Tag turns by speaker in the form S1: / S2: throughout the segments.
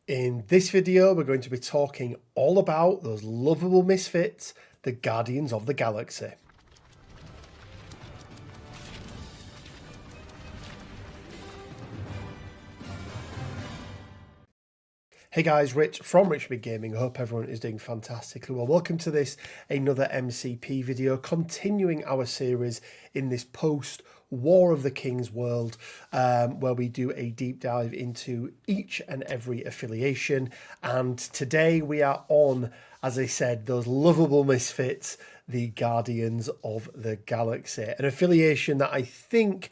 S1: In this video, we're going to be talking all about those lovable misfits, the Guardians of the Galaxy. Hey guys, Rich from Rich Big Gaming. I hope everyone is doing fantastically well. Welcome to this, another MCP video, continuing our series in this post-War of the Kings world, where we do a deep dive into each and every affiliation. And today we are on, as I said, those lovable misfits, the Guardians of the Galaxy. An affiliation that I think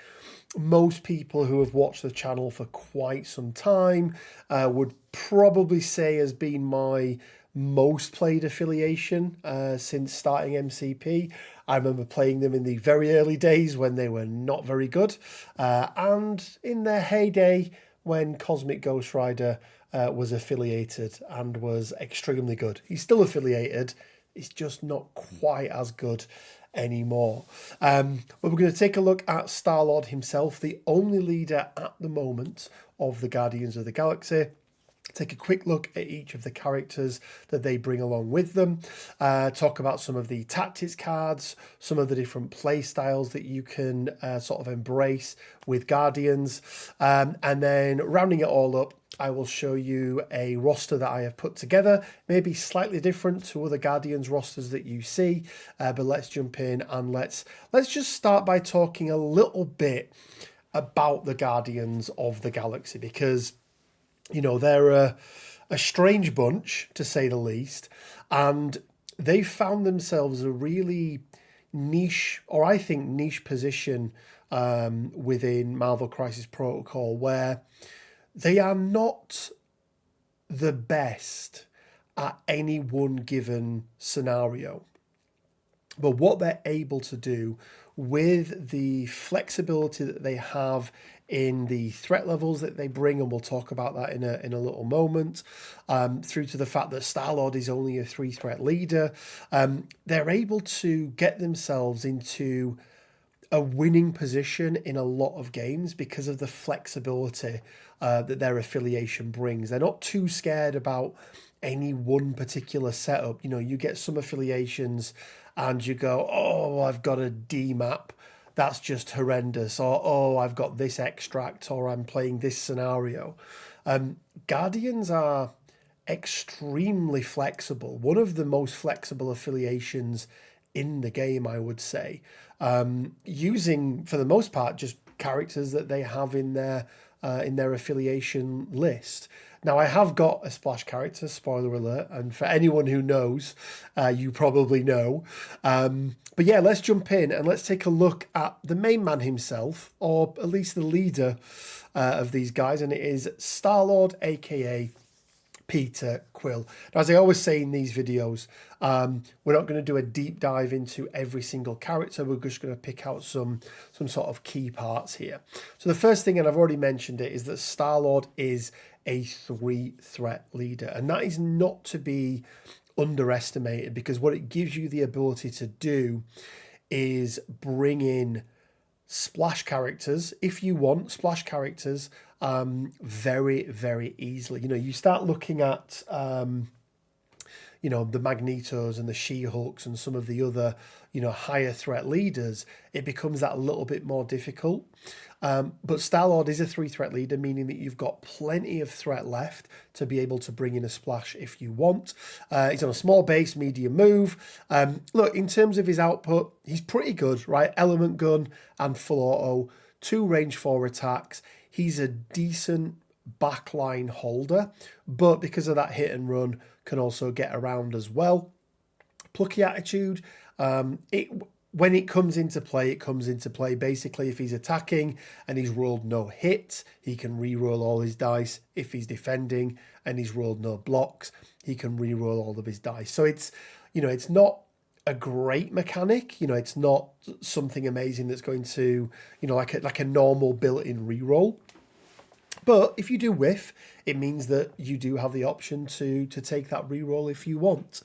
S1: most people who have watched the channel for quite some time would probably say has been my most played affiliation since starting MCP. I remember playing them in the very early days when they were not very good, and in their heyday when Cosmic Ghost Rider was affiliated and was extremely good. He's still affiliated, it's just not quite as good anymore. But we're going to take a look at Star-Lord himself, the only leader at the moment of the Guardians of the Galaxy. Take a quick look at each of the characters that they bring along with them. Talk about some of the tactics cards, some of the different play styles that you can sort of embrace with Guardians. And then rounding it all up, I will show you a roster that I have put together, maybe slightly different to other Guardians rosters that you see. But let's jump in and let's just start by talking a little bit about the Guardians of the Galaxy, because you know, they're a strange bunch, to say the least, and they found themselves a really niche, or I think niche position within Marvel Crisis Protocol, where they are not the best at any one given scenario. But what they're able to do with the flexibility that they have in the threat levels that they bring, and we'll talk about that in a little moment, through to the fact that Star-Lord is only a 3-threat leader, they're able to get themselves into a winning position in a lot of games because of the flexibility that their affiliation brings. They're not too scared about any one particular setup. You know, you get some affiliations and you go, oh, I've got a D map, that's just horrendous, or oh, I've got this extract, or I'm playing this scenario. Guardians are extremely flexible, one of the most flexible affiliations in the game, I would say, using for the most part just characters that they have in their affiliation list. Now, I have got a splash character, spoiler alert, and for anyone who knows, you probably know. But yeah, let's jump in and let's take a look at the main man himself, or at least the leader of these guys, and it is Star-Lord, aka Peter Quill. Now, as I always say in these videos, we're not going to do a deep dive into every single character. We're just going to pick out some sort of key parts here. So the first thing, and I've already mentioned it, is that Star-Lord is a 3-threat leader, and that is not to be underestimated, because what it gives you the ability to do is bring in splash characters, if you want splash characters, very, very easily. You know, you start looking at you know, the Magnetos and the She-Hulks and some of the other, you know, higher threat leaders, it becomes that a little bit more difficult. But Star-Lord is a 3-threat leader, meaning that you've got plenty of threat left to be able to bring in a splash if you want. He's on a small base, medium move. Look, in terms of his output, he's pretty good, right? Element gun and full auto, 2 range 4 attacks. He's a decent backline holder, but because of that hit and run, can also get around as well. Plucky attitude, when it comes into play, it comes into play. Basically, if he's attacking and he's rolled no hits, he can re-roll all his dice. If he's defending and he's rolled no blocks, he can re-roll all of his dice. So it's, you know, it's not a great mechanic. You know, it's not something amazing that's going to, you know, like a normal built-in re-roll. But if you do whiff, it means that you do have the option to take that reroll if you want.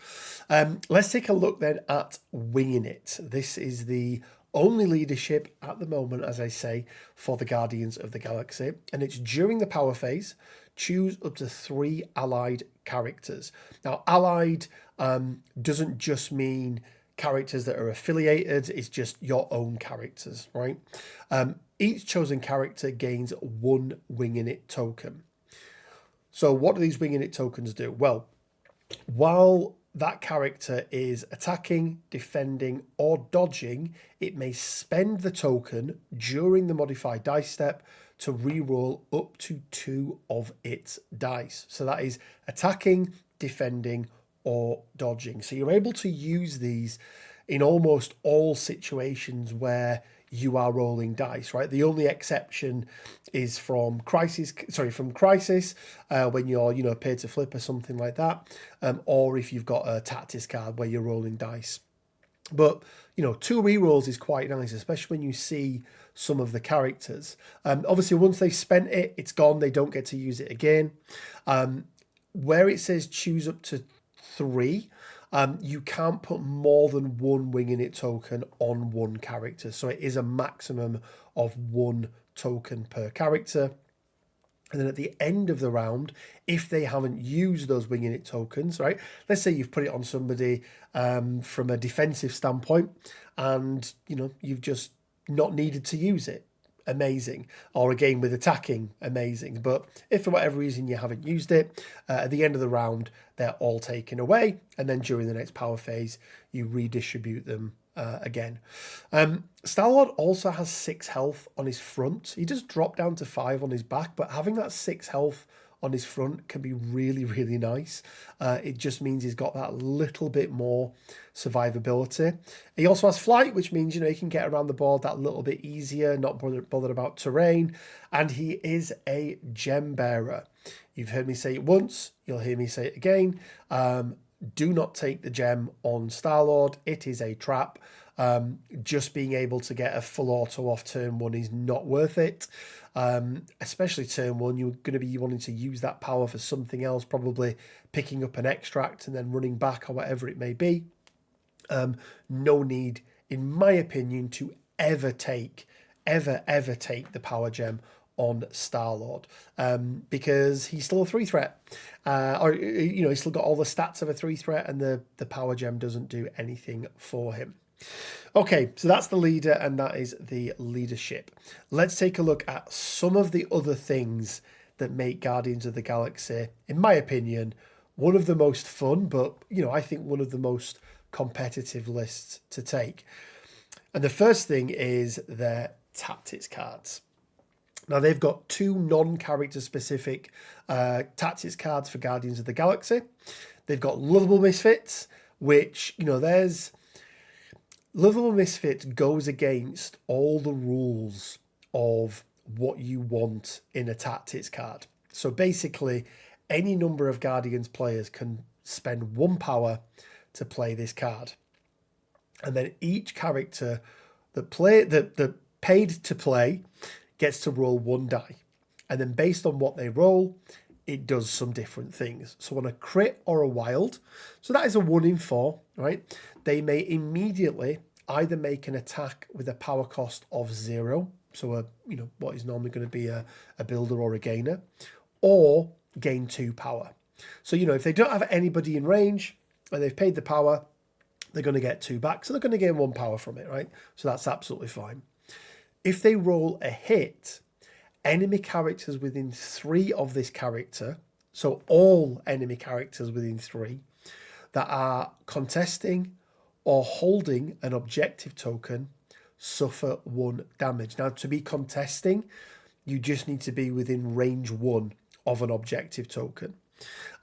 S1: Let's take a look then at winging it. This is the only leadership at the moment, as I say, for the Guardians of the Galaxy. And it's during the power phase, choose up to 3 allied characters. Now, allied doesn't just mean characters that are affiliated, it's just your own characters, right? Each chosen character gains 1 wing in it token. So what do these wing in it tokens do? Well, while that character is attacking, defending, or dodging, it may spend the token during the modified dice step to reroll up to 2 of its dice. So that is attacking, defending, or dodging. So you're able to use these in almost all situations where you are rolling dice, right? The only exception is from Crisis, when you're, paid to flip or something like that, or if you've got a tactics card where you're rolling dice. But, 2 rerolls is quite nice, especially when you see some of the characters. Obviously, once they've spent it, it's gone. They don't get to use it again. Where it says choose up to 3, you can't put more than 1 wing in it token on 1 character. So it is a maximum of 1 token per character. And then at the end of the round, if they haven't used those wing in it tokens, right? Let's say you've put it on somebody from a defensive standpoint and, you've just not needed to use it. Amazing. Or again with attacking, amazing. But if for whatever reason you haven't used it, at the end of the round, they're all taken away. And then during the next power phase, you redistribute them again. Star-Lord also has 6 health on his front. He does drop down to 5 on his back, but having that 6 health on his front can be really, really nice. It just means he's got that little bit more survivability. He also has flight, which means, he can get around the board that little bit easier, not bothered about terrain. And he is a gem bearer. You've heard me say it once, you'll hear me say it again. Do not take the gem on Star-Lord. It is a trap. Just being able to get a full auto off turn 1 is not worth it. Especially turn 1, you're going to be wanting to use that power for something else, probably picking up an extract and then running back or whatever it may be. No need, in my opinion, to ever take the power gem on Star-Lord, because he's still a 3 threat, he's still got all the stats of a 3 threat, and the power gem doesn't do anything for him. Okay, so that's the leader and that is the leadership. Let's take a look at some of the other things that make Guardians of the Galaxy, in my opinion, one of the most fun, but, I think one of the most competitive lists to take. And the first thing is their tactics cards. Now, they've got 2 non-character specific tactics cards for Guardians of the Galaxy. They've got Lovable Misfits, which, Lovable Misfits goes against all the rules of what you want in a tactics card. So basically, any number of Guardians players can spend 1 power to play this card. And then each character that paid to play gets to roll 1 die. And then based on what they roll, it does some different things. So on a crit or a wild, so that is a 1 in 4, right? They may immediately either make an attack with a power cost of 0, so what is normally going to be a builder or a gainer, or gain 2 power. So, if they don't have anybody in range and they've paid the power, they're going to get 2 back. So they're going to gain 1 power from it, right? So that's absolutely fine. If they roll a hit, enemy characters within 3 of this character, so all enemy characters within 3 that are contesting or holding an objective token, suffer 1 damage. Now, to be contesting, you just need to be within range 1 of an objective token.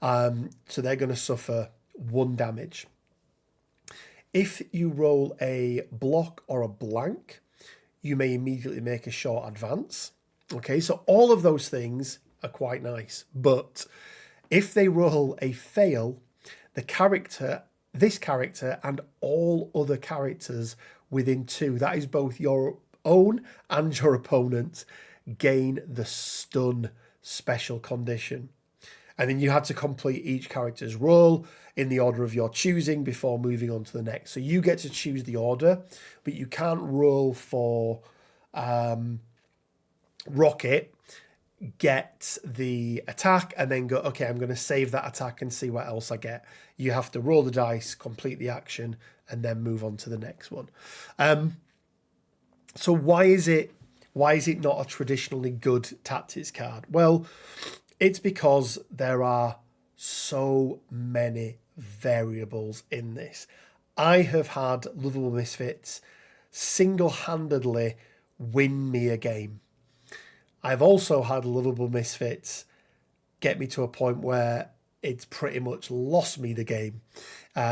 S1: So they're going to suffer 1 damage. If you roll a block or a blank, you may immediately make a short advance. Okay, so all of those things are quite nice. But if they roll a fail, this character and all other characters within 2, that is both your own and your opponent, gain the stun special condition. And then you have to complete each character's roll in the order of your choosing before moving on to the next. So you get to choose the order, but you can't roll for Rocket, get the attack and then go, okay, I'm going to save that attack and see what else I get. You have to roll the dice, complete the action, and then move on to the next one. So why is it not a traditionally good tactics card? Well, it's because there are so many variables in this. I have had Lovable Misfits single-handedly win me a game. I've also had Lovable Misfits get me to a point where it's pretty much lost me the game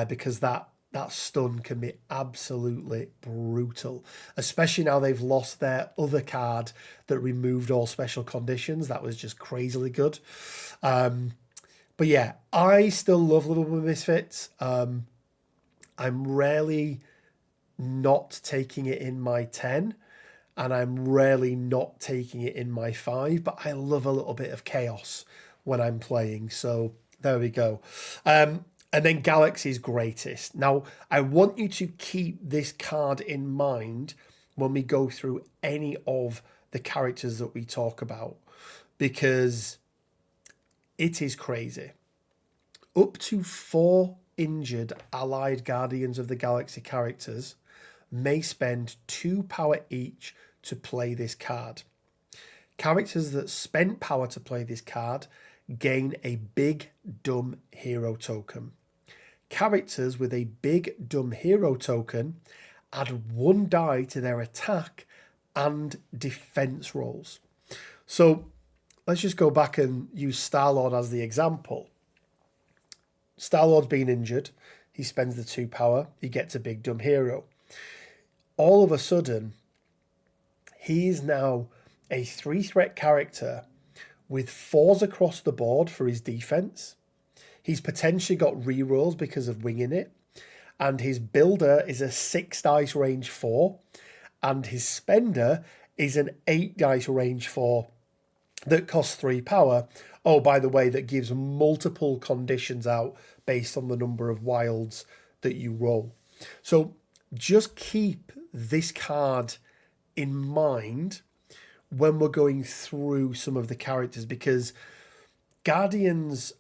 S1: because that stun can be absolutely brutal, especially now they've lost their other card that removed all special conditions. That was just crazily good. But yeah, I still love Lovable Misfits. I'm rarely not taking it in my 10, and I'm rarely not taking it in my 5, but I love a little bit of chaos when I'm playing. So there we go. And then Galaxy's Greatest. Now, I want you to keep this card in mind when we go through any of the characters that we talk about, because it is crazy. Up to 4 injured allied Guardians of the Galaxy characters may spend 2 power each to play this card. Characters that spent power to play this card gain a big dumb hero token. Characters with a big dumb hero token add 1 die to their attack and defense rolls. So let's just go back and use Star-Lord as the example. Star-Lord's been injured. He spends the 2 power. He gets a big dumb hero. All of a sudden, he is now a 3-threat character with 4s across the board for his defense. He's potentially got rerolls because of winging it. And his builder is a 6 dice range 4. And his spender is an 8 dice range 4 that costs 3 power. Oh, by the way, that gives multiple conditions out based on the number of wilds that you roll. So just keep this card in mind when we're going through some of the characters, because Guardians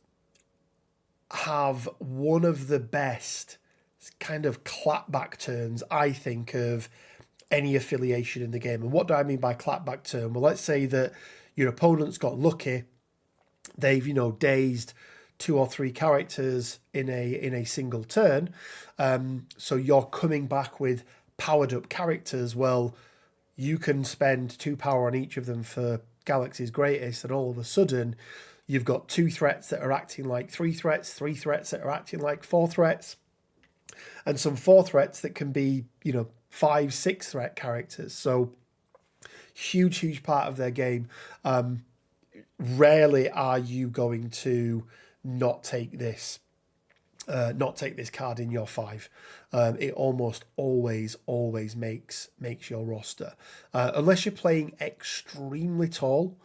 S1: have one of the best kind of clapback turns, I think, of any affiliation in the game. And what do I mean by clapback turn? Well, let's say that your opponent's got lucky. They've, dazed 2 or 3 characters in a single turn. So you're coming back with powered up characters. Well, you can spend 2 power on each of them for Galaxy's Greatest, and all of a sudden you've got 2 threats that are acting like 3 threats, 3 threats that are acting like 4 threats, and some 4 threats that can be, 5, 6 threat characters. So huge part of their game. Rarely are you going to not take this card in your 5. It almost always makes your roster, unless you're playing extremely tall.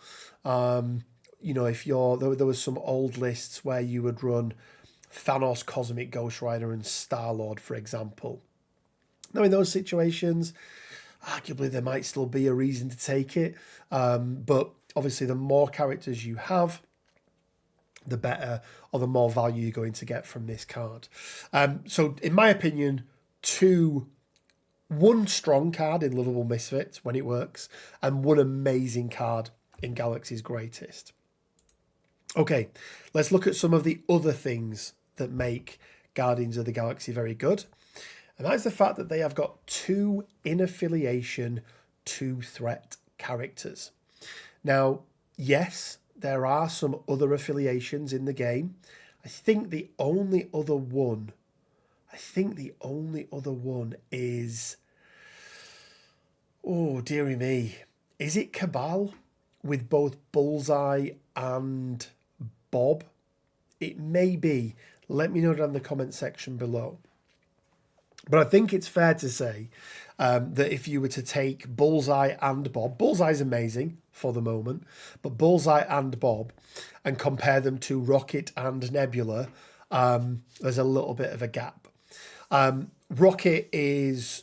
S1: If there was some old lists where you would run Thanos, Cosmic Ghost Rider, and Star-Lord, for example. Now, in those situations, arguably there might still be a reason to take it, but obviously the more characters you have, the better, or the more value you're going to get from this card. So in my opinion, 1 strong card in Lovable Misfits when it works, and 1 amazing card in Galaxy's Greatest. Okay, let's look at some of the other things that make Guardians of the Galaxy very good. And that's the fact that they have got 2 in affiliation 2-threat characters. Now, yes, there are some other affiliations in the game. I think the only other one is, oh, dearie me, is it Cabal with both Bullseye and Bob? It may be. Let me know down in the comment section below. But I think it's fair to say that if you were to take Bullseye and Bob, Bullseye's amazing for the moment, but Bullseye and Bob, and compare them to Rocket and Nebula, there's a little bit of a gap. Rocket is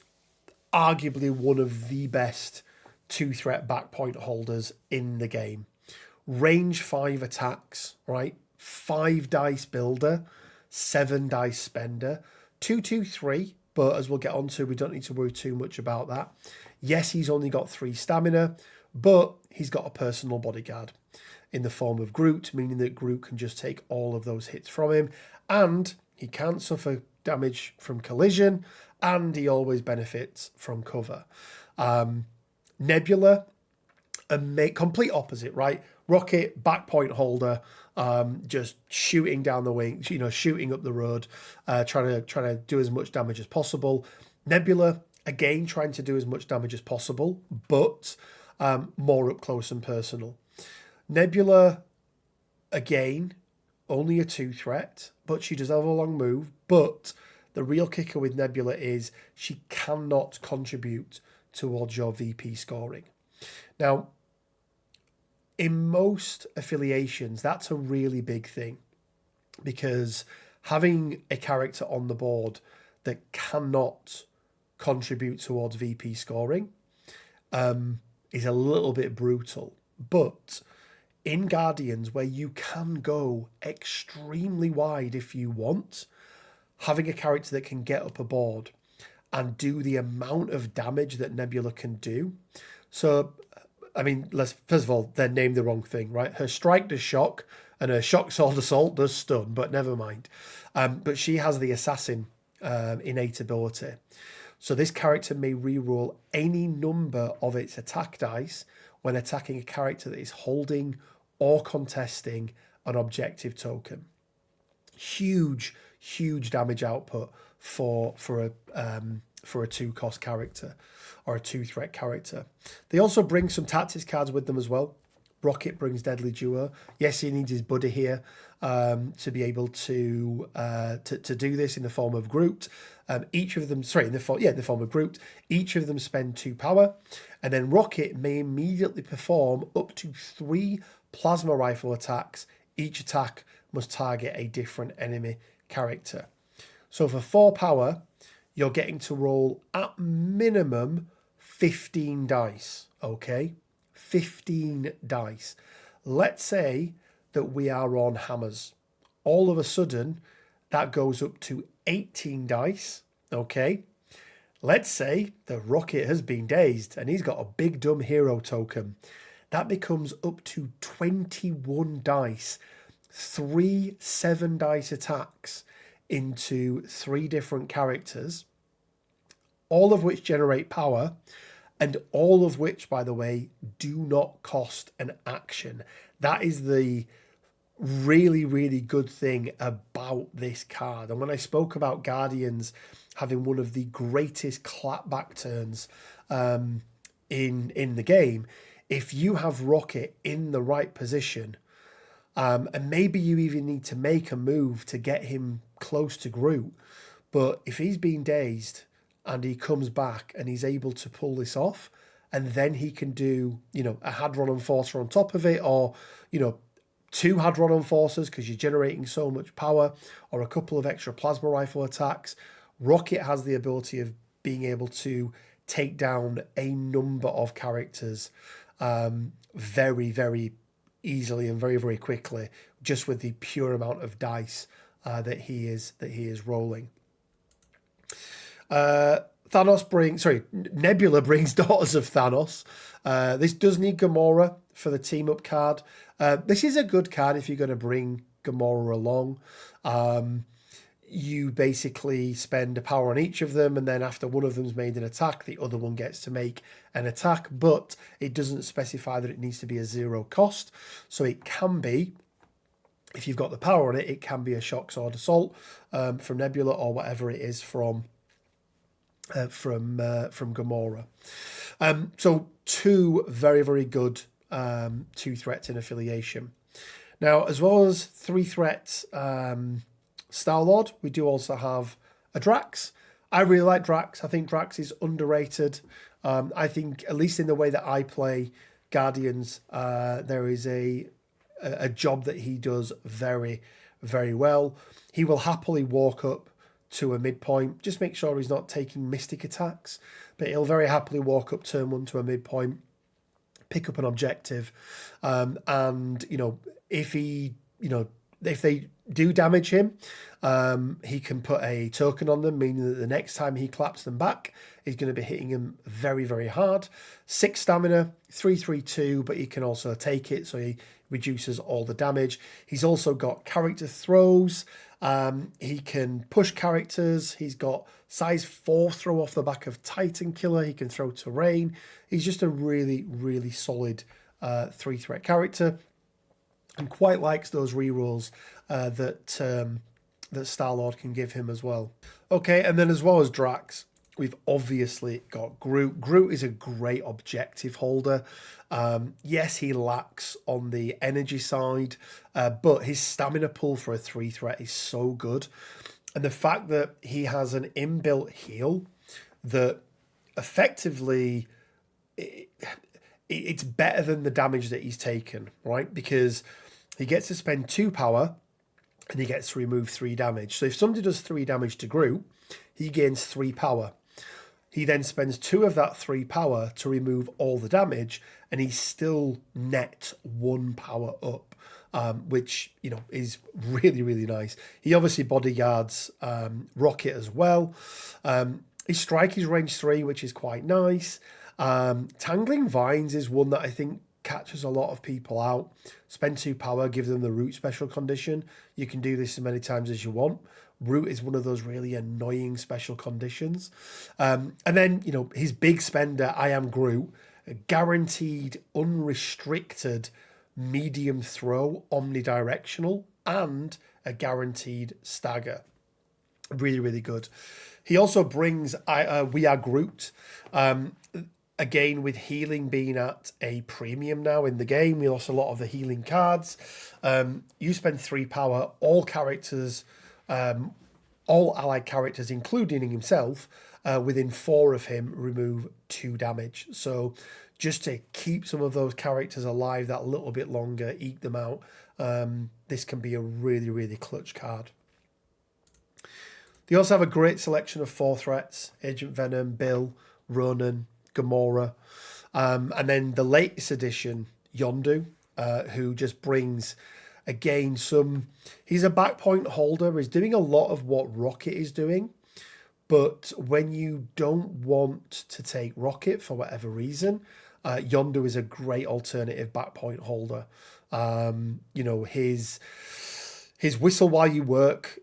S1: arguably one of the best 2-threat backpoint holders in the game. range 5 attacks, right? 5 dice builder, 7 dice spender, 2/2/3. But as we'll get on to, we don't need to worry too much about that. Yes, he's only got 3 stamina, but he's got a personal bodyguard in the form of Groot, meaning that Groot can just take all of those hits from him, and he can't suffer damage from collision, and he always benefits from cover. Nebula, complete opposite, right? Rocket, back point holder, just shooting down the wings, shooting up the road, trying to do as much damage as possible. Nebula, again, trying to do as much damage as possible, but more up close and personal. Nebula, again, only a 2 threat, but she does have a long move. But the real kicker with Nebula is she cannot contribute towards your VP scoring. Now, in most affiliations, that's a really big thing, because having a character on the board that cannot contribute towards VP scoring is a little bit brutal. But in Guardians, where you can go extremely wide if you want, having a character that can get up a board and do the amount of damage that Nebula can do. So, I mean, first of all, they're named the wrong thing, right? Her strike does shock, and her shock sword assault does stun, but never mind. But she has the assassin innate ability. So this character may reroll any number of its attack dice when attacking a character that is holding or contesting an objective token. Huge damage output for a 2-cost character or a 2-threat character. They also bring some tactics cards with them as well. Rocket brings Deadly Duo. Yes, he needs his buddy here to be able to do this in the form of Groot. Each of them, in the form of Groot. Each of them spend 2 power, and then Rocket may immediately perform up to 3 plasma rifle attacks. Each attack must target a different enemy character. So for 4 power, you're getting to roll at minimum 15 dice, okay? 15 dice. Let's say that we are on hammers. All of a sudden, that goes up to 18 dice, okay? Let's say the Rocket has been dazed and he's got a big dumb hero token. That becomes up to 21 dice. 3 7-dice attacks into 3 different characters, all of which generate power, and all of which, by the way, do not cost an action. That is the really, really good thing about this card. And when I spoke about Guardians having one of the greatest clapback turns in the game, if you have Rocket in the right position, and maybe you even need to make a move to get him close to Groot, but if he's been dazed and he comes back and he's able to pull this off, and then he can do, a Hadron Enforcer on top of it, or, 2 Hadron Enforcers because you're generating so much power, or a couple of extra plasma rifle attacks. Rocket has the ability of being able to take down a number of characters very, very easily and very, very quickly, just with the pure amount of dice that he is rolling. Nebula brings Daughters of Thanos. This does need Gamora for the team up card. This is a good card if you're going to bring Gamora along. You basically spend a power on each of them, and then after one of them's made an attack, the other one gets to make an attack, but it doesn't specify that it needs to be a 0 cost. So it can be, if you've got the power on it, it can be a shock sword assault from Nebula, or whatever it is from Gamora. So 2 very, very good 2 threats in Affiliation. Now, as well as 3 threats, Star-Lord, we do also have a Drax. I really like Drax. I think Drax is underrated. I think, at least in the way that I play Guardians, there is a job that he does very, very well. He will happily walk up to a midpoint. Just make sure he's not taking mystic attacks, but he'll very happily walk up turn 1 to a midpoint, pick up an objective, and if they do damage him, he can put a token on them, meaning that the next time he claps them back, he's going to be hitting them very, very hard. 6 stamina, 332, but he can also take it, so he reduces all the damage. He's also got character throws. He can push characters. He's got size 4 throw off the back of Titan Killer. He can throw terrain. He's just a really, really solid 3-threat character, and quite likes those rerolls that Star-Lord can give him as well. Okay, and then as well as Drax, we've obviously got Groot. Groot is a great objective holder. Yes, he lacks on the energy side, but his stamina pool for a 3-threat is so good. And the fact that he has an inbuilt heal that effectively it's better than the damage that he's taken, right? Because he gets to spend 2 power and he gets to remove 3 damage. So if somebody does 3 damage to Groot, he gains 3 power. He then spends 2 of that 3 power to remove all the damage, and he's still net 1 power up, which, is really, really nice. He obviously bodyguards Rocket as well. His strike is range 3, which is quite nice. Tangling Vines is one that I think catches a lot of people out. Spend 2 power, give them the root special condition. You can do this as many times as you want. Root is one of those really annoying special conditions. And then, his big spender, I Am Groot, a guaranteed, unrestricted medium throw, omnidirectional, and a guaranteed stagger. Really, really good. He also brings We Are Groot. Again, with healing being at a premium now in the game, we lost a lot of the healing cards. You spend 3 power, all characters, all allied characters, including himself, within 4 of him, remove 2 damage. So just to keep some of those characters alive that little bit longer, eke them out, this can be a really, really clutch card. They also have a great selection of 4 threats: Agent Venom, Bill, Ronan, Gamora, and then the latest edition, Yondu, who just brings, again, he's a backpoint holder. He's doing a lot of what Rocket is doing, but when you don't want to take Rocket for whatever reason, Yondu is a great alternative backpoint holder. His whistle while you work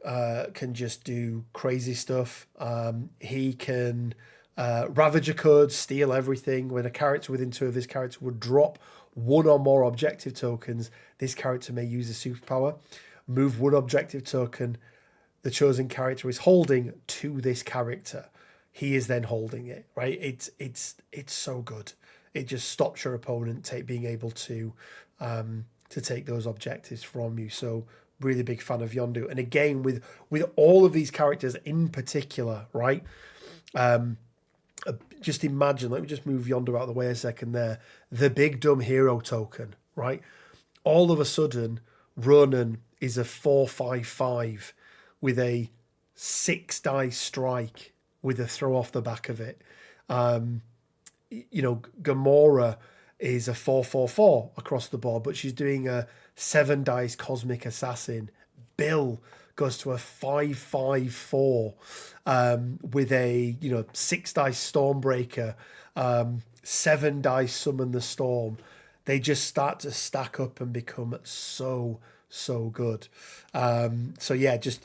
S1: can just do crazy stuff. He can ravage a code, steal everything. When a character within 2 of this character would drop 1 or more objective tokens, this character may use a superpower. Move 1 objective token the chosen character is holding to this character. He is then holding it, right? It's so good. It just stops your opponent being able to take those objectives from you. So really big fan of Yondu. And again, with all of these characters in particular, right? Just imagine, let me just move Yondu out of the way a second there. The big dumb hero token, right? All of a sudden, Ronan is a 4/5/5 with a 6 dice strike with a throw off the back of it. Gamora is a 4/4/4 across the board, but she's doing a 7 dice cosmic assassin. Bill goes to a 5/5/4 with a 6 dice stormbreaker, 7 dice summon the storm. They just start to stack up and become so good. So yeah, just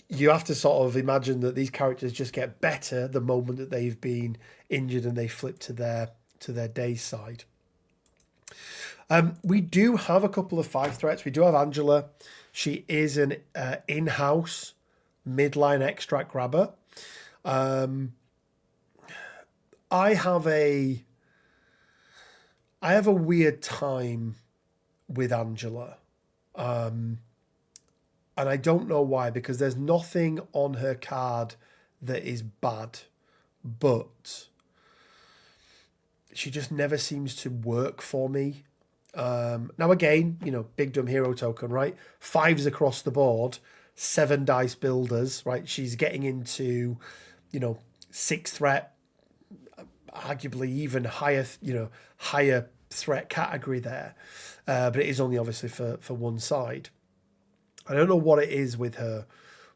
S1: you have to sort of imagine that these characters just get better the moment that they've been injured and they flip to their day side. We do have a couple of 5 threats. We do have Angela. She is an in-house midline extract grabber. I have a weird time with Angela. And I don't know why, because there's nothing on her card that is bad, but she just never seems to work for me. Now again, big dumb hero token, right? 5s across the board, 7 dice builders, right? She's getting into, 6 threat, arguably even higher threat category there, but it is only obviously for one side. I don't know what it is with her,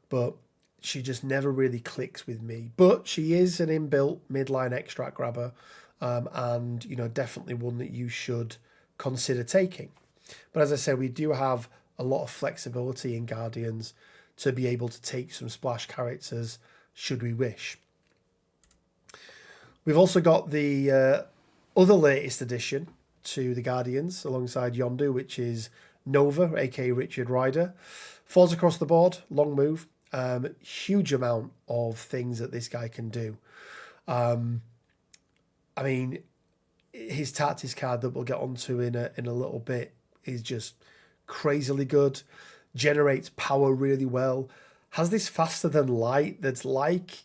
S1: but she just never really clicks with me. But she is an inbuilt midline extract grabber, and definitely one that you should consider taking. But as I said, we do have a lot of flexibility in Guardians to be able to take some splash characters should we wish. We've also got the other latest addition to the Guardians alongside Yondu, which is Nova, aka Richard Rider. Falls across the board, long move, huge amount of things that this guy can do. I mean, his tactics card that we'll get onto in a little bit is just crazily good. Generates power really well. Has this faster than light that's like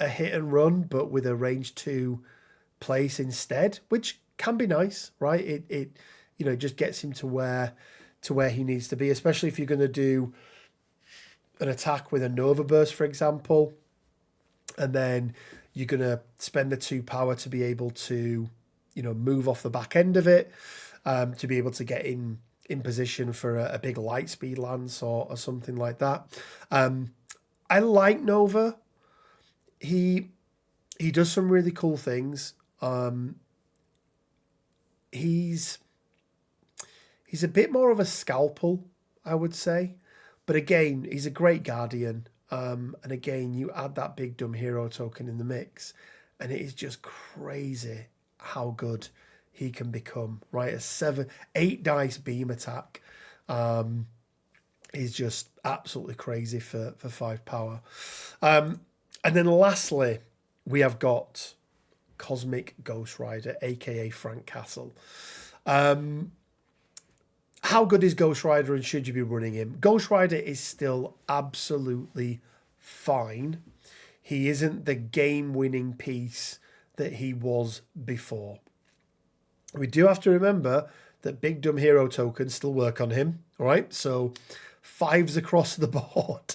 S1: a hit and run, but with a range 2 place instead, which can be nice, right? It just gets him to where he needs to be, especially if you're going to do an attack with a Nova Burst, for example, and then you're going to spend the 2 power to be able to, move off the back end of it, to be able to get in position for a big light speed lance or something like that. I like Nova. He does some really cool things. He's a bit more of a scalpel, I would say. But again, he's a great Guardian. And again, you add that big dumb hero token in the mix, and it is just crazy how good he can become, right? A 8 dice beam attack is just absolutely crazy for 5 power. And then lastly, we have got Cosmic Ghost Rider, aka Frank Castle. How good is Ghost Rider, and should you be running him? Ghost Rider is still absolutely fine. He isn't the game-winning piece that he was before. We do have to remember that big dumb hero tokens still work on him, all right? So 5s across the board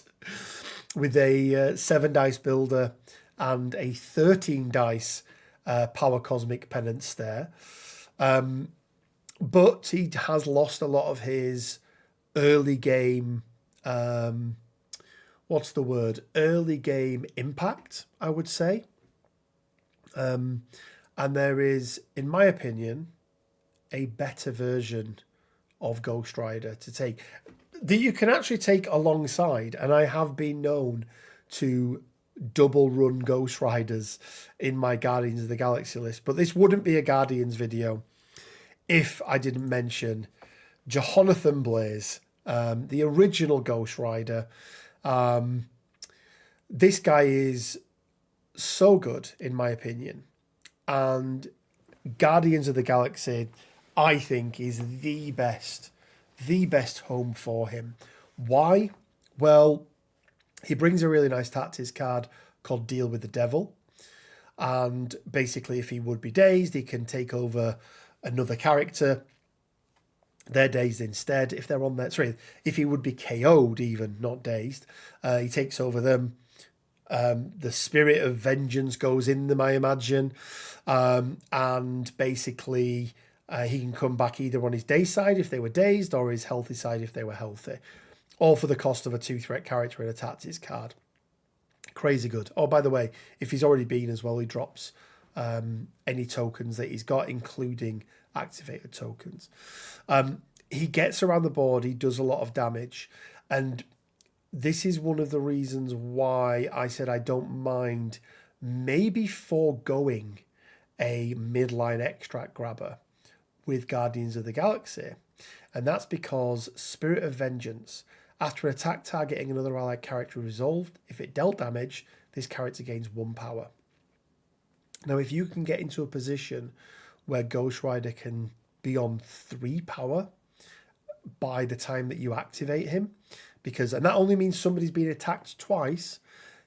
S1: with a 7 dice builder and a 13 dice power cosmic penance there. But he has lost a lot of his early game, early game impact, I would say. And there is, in my opinion, a better version of Ghost Rider to take that you can actually take alongside. And I have been known to double run Ghost Riders in my Guardians of the Galaxy list. But this wouldn't be a Guardians video if I didn't mention Jonathan Blaze, the original Ghost Rider. This guy is so good, in my opinion. And Guardians of the Galaxy, I think, is the best home for him. Why? Well, he brings a really nice tactics card called Deal with the Devil. And basically, if he would be dazed, he can take over another character. They're dazed instead. If they're on there, if he would be KO'd even, not dazed, he takes over them. The spirit of vengeance goes in them, I imagine. And basically, he can come back either on his day side if they were dazed or his healthy side if they were healthy. All for the cost of a 2-threat character and a tactics card. Crazy good. Oh, by the way, if he's already been as well, he drops any tokens that he's got, including activated tokens. He gets around the board. He does a lot of damage. And this is one of the reasons why I said I don't mind maybe foregoing a midline extract grabber with Guardians of the Galaxy. And that's because Spirit of Vengeance, after an attack targeting another allied character resolved, if it dealt damage, this character gains 1 power. Now, if you can get into a position where Ghost Rider can be on 3 power by the time that you activate him, and that only means somebody's been attacked twice,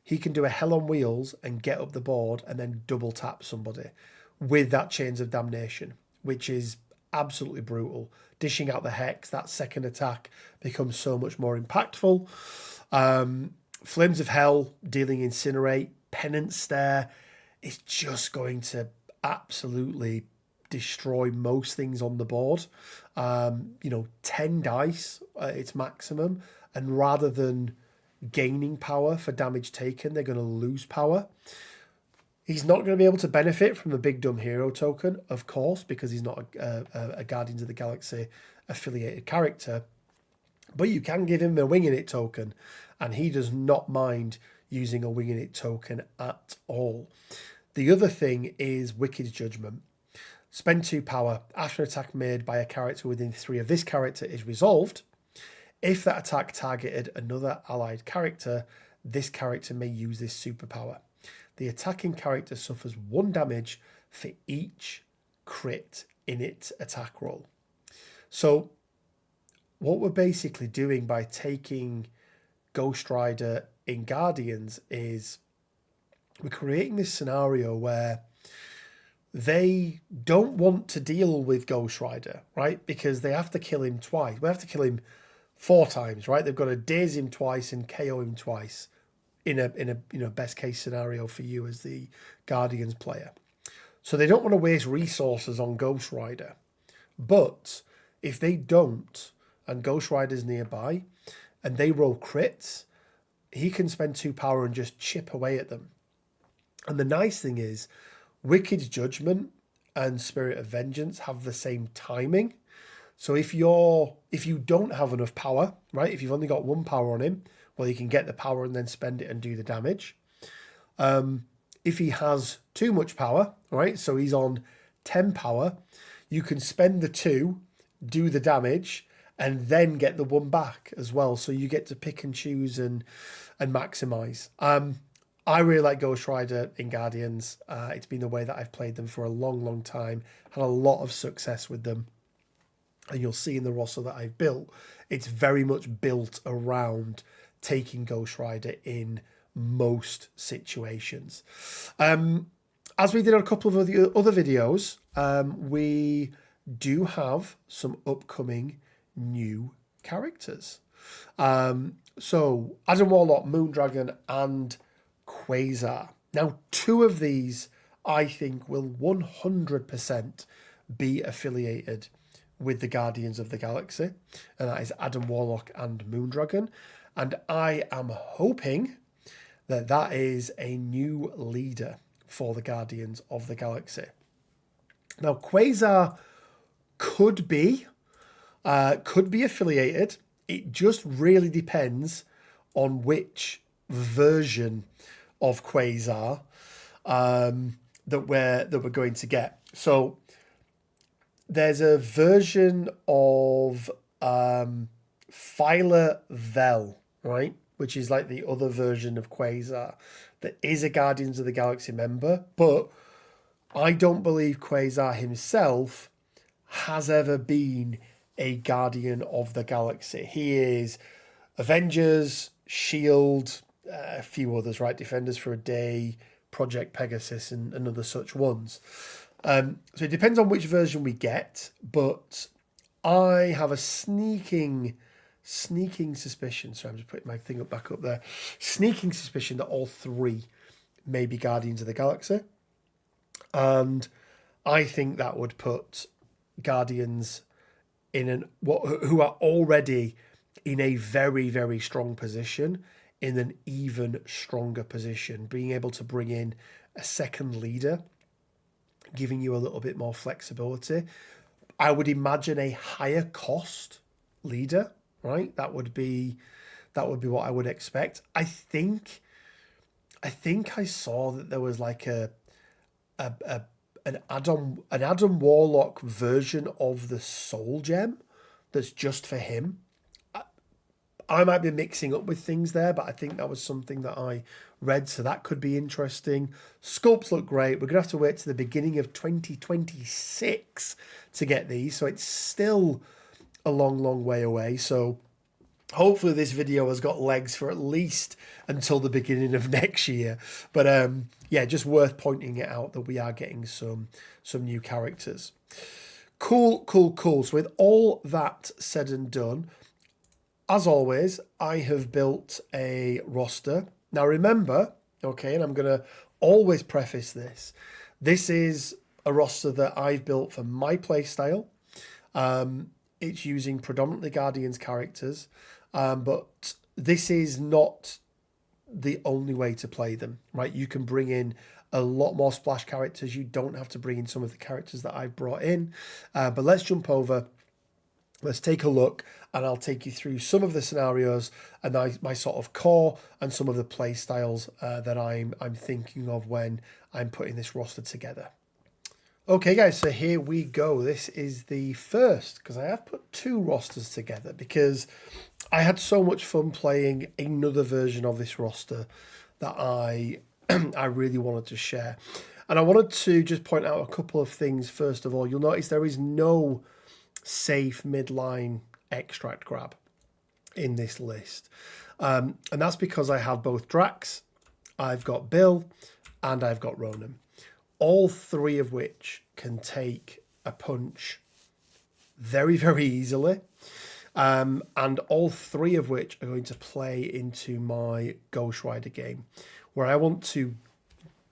S1: he can do a Hell on Wheels and get up the board and then double tap somebody with that Chains of Damnation, which is absolutely brutal. Dishing out the Hex, that second attack becomes so much more impactful. Flames of Hell, dealing Incinerate, Penance Stare, is just going to absolutely destroy most things on the board. 10 dice, it's maximum. And rather than gaining power for damage taken, they're going to lose power. He's not going to be able to benefit from the Big Dumb Hero token, of course, because he's not a Guardians of the Galaxy affiliated character. But you can give him a Winging It token, and he does not mind using a Winging It token at all. The other thing is Wicked Judgment. Spend 2 power. After an attack made by a character within 3 of this character is resolved, if that attack targeted another allied character, this character may use this superpower. The attacking character suffers 1 damage for each crit in its attack roll. So what we're basically doing by taking Ghost Rider in Guardians is we're creating this scenario where they don't want to deal with Ghost Rider, right? Because they have to kill him twice. We have to kill him 4 times, right? They've got to daze him twice and KO him twice in a best case scenario for you as the Guardians player. So they don't want to waste resources on Ghost Rider. But if they don't, and Ghost Rider's nearby, and they roll crits, he can spend 2 power and just chip away at them. And the nice thing is, Wicked Judgment and Spirit of Vengeance have the same timing. So if you don't have enough power, right? If you've only got 1 power on him, well, you can get the power and then spend it and do the damage. If he has too much power, right? So he's on 10 power, you can spend the 2, do the damage, and then get the 1 back as well. So you get to pick and choose and maximize. I really like Ghost Rider in Guardians. It's been the way that I've played them for a long, long time. Had a lot of success with them. And you'll see in the roster that I've built, it's very much built around taking Ghost Rider in most situations. As we did on a couple of other videos, we do have some upcoming new characters. So Adam Warlock, Moondragon, and Quasar. Now, 2 of these I think will 100% be affiliated with the Guardians of the Galaxy, and that is Adam Warlock and Moondragon. And I am hoping that that is a new leader for the Guardians of the Galaxy. Now, Quasar could be affiliated. It just really depends on which version of Quasar that we're going to get. So there's a version of Phyla Vel, right? Which is like the other version of Quasar that is a Guardians of the Galaxy member. But I don't believe Quasar himself has ever been a Guardian of the Galaxy. He is Avengers, S.H.I.E.L.D., a few others, right? Defenders for a Day, Project Pegasus, and other such ones. So it depends on which version we get, but I have a sneaking suspicion. So I'm just putting my thing back up there. Sneaking suspicion that all 3 may be Guardians of the Galaxy. And I think that would put Guardians who are already in a very, very strong position in an even stronger position. Being able to bring in a second leader, giving you a little bit more flexibility. I would imagine a higher cost leader, right? That would be what I would expect. I think I saw that there was like an Adam Warlock version of the Soul Gem that's just for him. I might be mixing up with things there, but I think that was something that I read, so that could be interesting. Sculpts look great. We're going to have to wait to the beginning of 2026 to get these, so it's still a long, long way away. So hopefully this video has got legs for at least until the beginning of next year. But yeah, just worth pointing it out that we are getting some new characters. Cool. So with all that said and done, as always, I have built a roster. Now remember, okay, and I'm going to always preface this. This is a roster that I've built for my playstyle. It's using predominantly Guardians characters, but this is not the only way to play them, right? You can bring in a lot more splash characters. You don't have to bring in some of the characters that I've brought in. But let's jump over. Let's take a look, and I'll take you through some of the scenarios and my sort of core and some of the play styles that I'm thinking of when I'm putting this roster together. Okay, guys, so here we go. This is the first, because I have put two rosters together because I had so much fun playing another version of this roster that I really wanted to share. And I wanted to just point out a couple of things. First of all, you'll notice there is no safe midline extract grab in this list. And that's because I have both Drax, I've got Bill, and I've got Ronan. All three of which can take a punch very, very easily. And all three of which are going to play into my Ghost Rider game, where I want to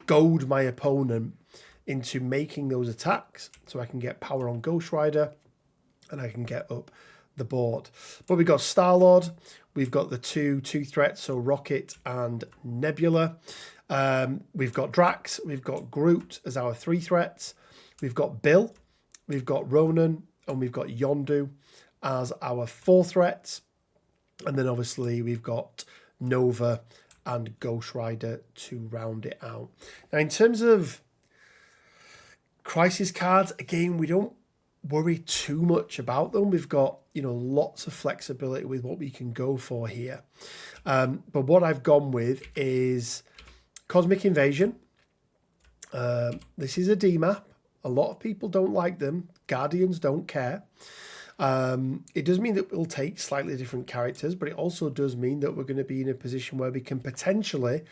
S1: goad my opponent into making those attacks so I can get power on Ghost Rider and I can get up the board. But we've got Star-Lord, we've got the two threats, so Rocket and Nebula. We've got Drax, we've got Groot as our three threats. We've got Bill, we've got Ronan, and we've got Yondu as our four threats. And then obviously we've got Nova and Ghost Rider to round it out. Now in terms of crisis cards, again, we don't worry too much about them. We've got, lots of flexibility with what we can go for here. But what I've gone with is Cosmic Invasion. This is a D-map. A lot of people don't like them. Guardians don't care. It does mean that we'll take slightly different characters, but it also does mean that we're going to be in a position where we can potentially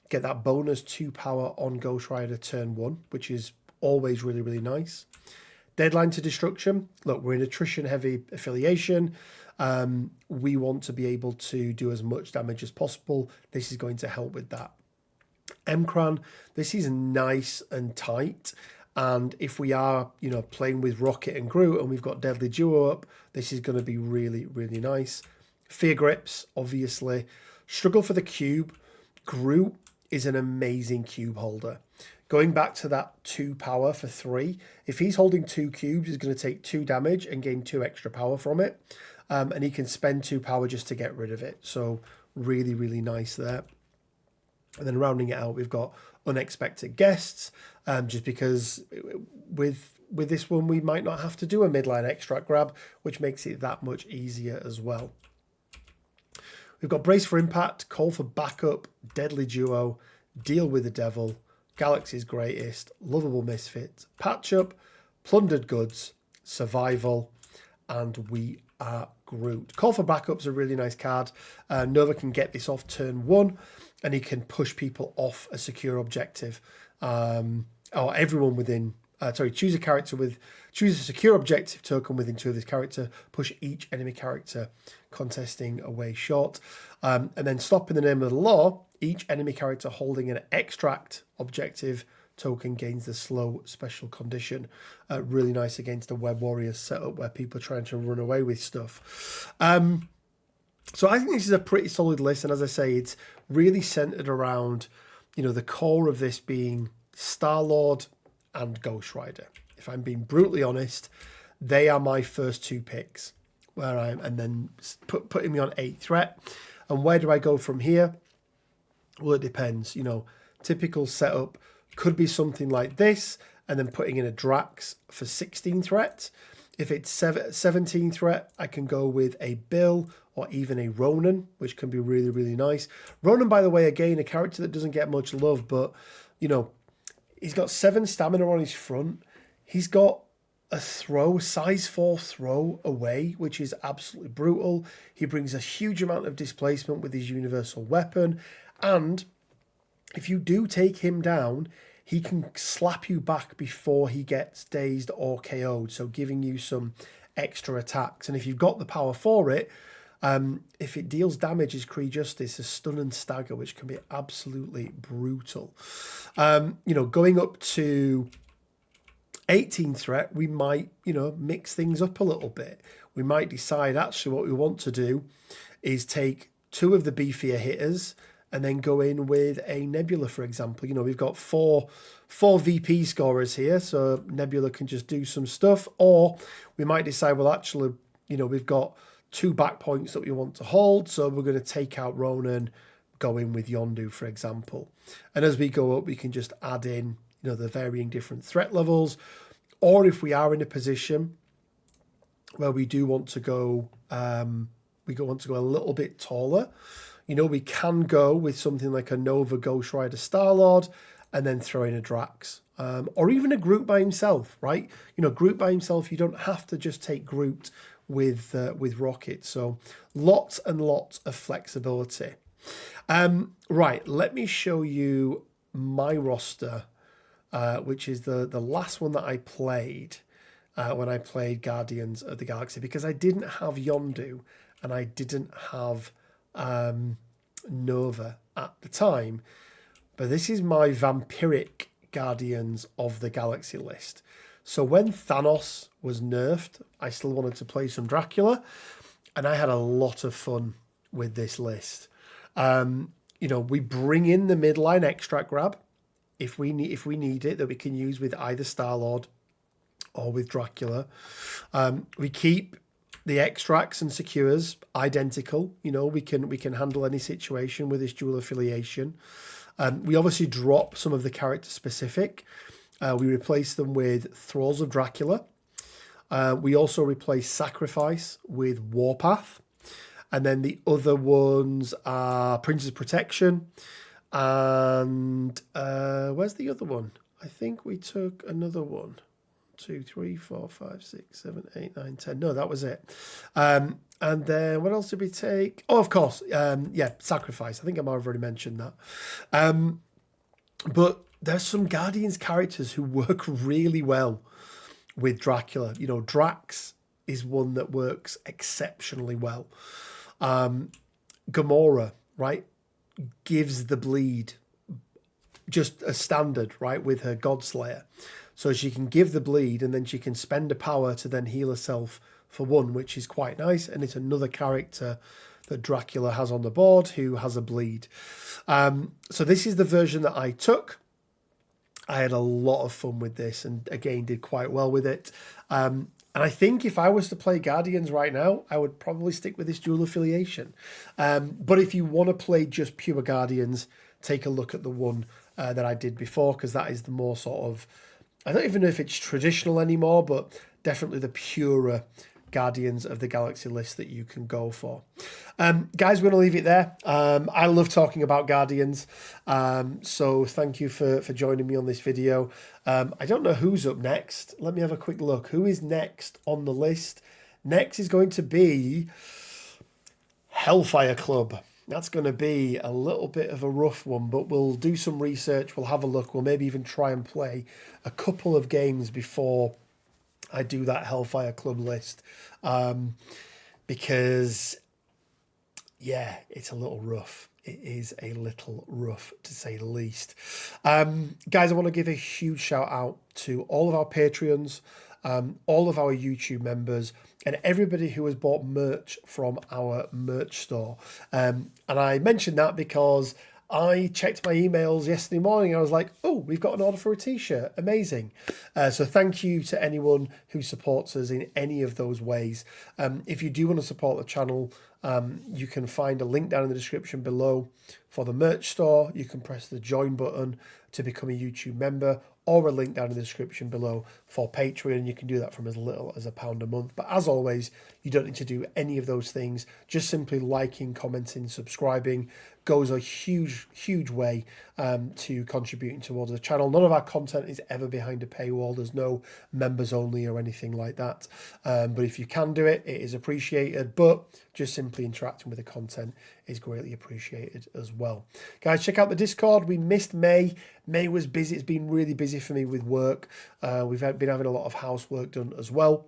S1: get that bonus 2 power on Ghost Rider turn 1, which is always really, really nice. Deadline to Destruction. Look, we're in attrition-heavy affiliation. We want to be able to do as much damage as possible. This is going to help with that. Emkran, this is nice and tight. And if we are, playing with Rocket and Groot and we've got Deadly Duo up, this is going to be really, really nice. Fear Grips, obviously. Struggle for the Cube. Groot is an amazing cube holder. Going back to that 2 power for 3, if he's holding 2 cubes, he's going to take 2 damage and gain 2 extra power from it. And he can spend 2 power just to get rid of it. So really, really nice there. And then rounding it out, we've got Unexpected Guests, just because with this one, we might not have to do a midline extract grab, which makes it that much easier as well. We've got Brace for Impact, Call for Backup, Deadly Duo, Deal with the Devil, Galaxy's Greatest, Lovable Misfit, Patch Up, Plundered Goods, Survival, and We Are Groot. Call for Backup's a really nice card. Nova can get this off turn 1, and he can push people off a secure objective. Or everyone within... choose a secure objective token within 2 of this character. Push each enemy character contesting away short. And then Stop in the Name of the Law. Each enemy character holding an extract objective token gains the slow special condition. Really nice against the Web Warriors setup where people are trying to run away with stuff. So I think this is a pretty solid list. And as I say, it's really centered around, the core of this being Star-Lord and Ghost Rider. If I'm being brutally honest, they are my first 2 picks. And then putting me on 8 threat. And where do I go from here? Well, it depends. Typical setup could be something like this, and then putting in a Drax for 16 threat. If it's 17 threat, I can go with a Bill or even a Ronan, which can be really, really nice. Ronan, by the way, again, a character that doesn't get much love, but, he's got 7 stamina on his front. He's got a size 4 throw away, which is absolutely brutal. He brings a huge amount of displacement with his universal weapon. And if you do take him down, he can slap you back before he gets dazed or KO'd, so giving you some extra attacks. And if you've got the power for it, if it deals damage, his Kree Justice, a stun and stagger, which can be absolutely brutal. Going up to 18 threat, we might, you know, mix things up a little bit. We might decide actually what we want to do is take 2 of the beefier hitters and then go in with a Nebula, for example. You know, we've got four VP scorers here, so Nebula can just do some stuff. Or we might decide, well, actually, you know, we've got 2 back points that we want to hold, so we're going to take out Ronan, go in with Yondu, for example. And as we go up, we can just add in, you know, the varying different threat levels. Or if we are in a position where we do want to go, want to go a little bit taller, you know, we can go with something like a Nova Ghost Rider Star-Lord and then throw in a Drax. Or even a Groot by himself, right? You know, Groot by himself, you don't have to just take Groot with Rocket. So lots and lots of flexibility. Right, let me show you my roster, which is the last one that I played when I played Guardians of the Galaxy, because I didn't have Yondu and I didn't have Nova at the time. But this is my vampiric Guardians of the Galaxy list. So when Thanos was nerfed, I still wanted to play some Dracula, and I had a lot of fun with this list. You know, we bring in the midline extract grab if we need it, that we can use with either Star-Lord or with Dracula. We keep the extracts and secures identical. You know, we can handle any situation with this dual affiliation. We obviously drop some of the character specific. We replace them with Thralls of Dracula. We also replace Sacrifice with Warpath. And then the other ones are Prince's Protection. And where's the other one? I think we took another one. 2, 3, 4, 5, 6, 7, 8, 9, 10. No, that was it. And then what else did we take? Oh, of course. Yeah, Sacrifice. I think I might have already mentioned that. But there's some Guardians characters who work really well with Dracula. You know, Drax is one that works exceptionally well. Gamora, right, gives the bleed just a standard, right, with her Godslayer. So she can give the bleed and then she can spend a power to then heal herself for 1, which is quite nice. And it's another character that Dracula has on the board who has a bleed. So this is the version that I took. I had a lot of fun with this and again did quite well with it. And I think if I was to play Guardians right now, I would probably stick with this dual affiliation. But if you want to play just pure Guardians, take a look at the one that I did before, because that is the more sort of, I don't even know if it's traditional anymore, but definitely the purer Guardians of the Galaxy list that you can go for. Guys, we're going to leave it there. I love talking about Guardians, so thank you for joining me on this video. I don't know who's up next. Let me have a quick look. Who is next on the list? Next is going to be Hellfire Club. That's going to be a little bit of a rough one, but we'll do some research. We'll have a look. We'll maybe even try and play a couple of games before I do that Hellfire Club list, because, yeah, it's a little rough. It is a little rough, to say the least. Guys, I want to give a huge shout out to all of our Patreons, all of our YouTube members, and everybody who has bought merch from our merch store. And I mentioned that because I checked my emails yesterday morning. I was like, oh, we've got an order for a t-shirt. Amazing. So thank you to anyone who supports us in any of those ways. If you do want to support the channel, you can find a link down in the description below for the merch store. You can press the join button to become a YouTube member, or a link down in the description below for Patreon. You can do that from as little as £1 a month. But as always, you don't need to do any of those things. Just simply liking, commenting, subscribing goes a huge, huge way to contributing towards the channel. None of our content is ever behind a paywall. There's no members only or anything like that. But if you can do it, it is appreciated. But just simply interacting with the content is greatly appreciated as well. Guys, check out the Discord. We missed May. May was busy. It's been really busy for me with work. We've been having a lot of housework done as well.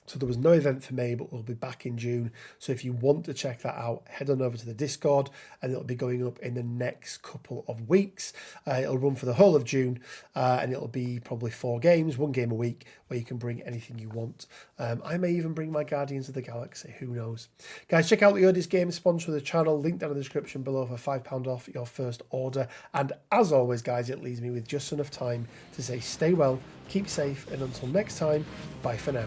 S1: So there was no event for May, but we'll be back in June. So if you want to check that out, head on over to the Discord, and it'll be going up in the next couple of weeks. It'll run for the whole of June, and it'll be probably 4 games, 1 game a week, where you can bring anything you want. I may even bring my Guardians of the Galaxy, who knows. Guys, check out the Odys Game sponsor of the channel, link down in the description below for £5 off your first order. And as always, guys, it leaves me with just enough time to say stay well, keep safe, and until next time, bye for now.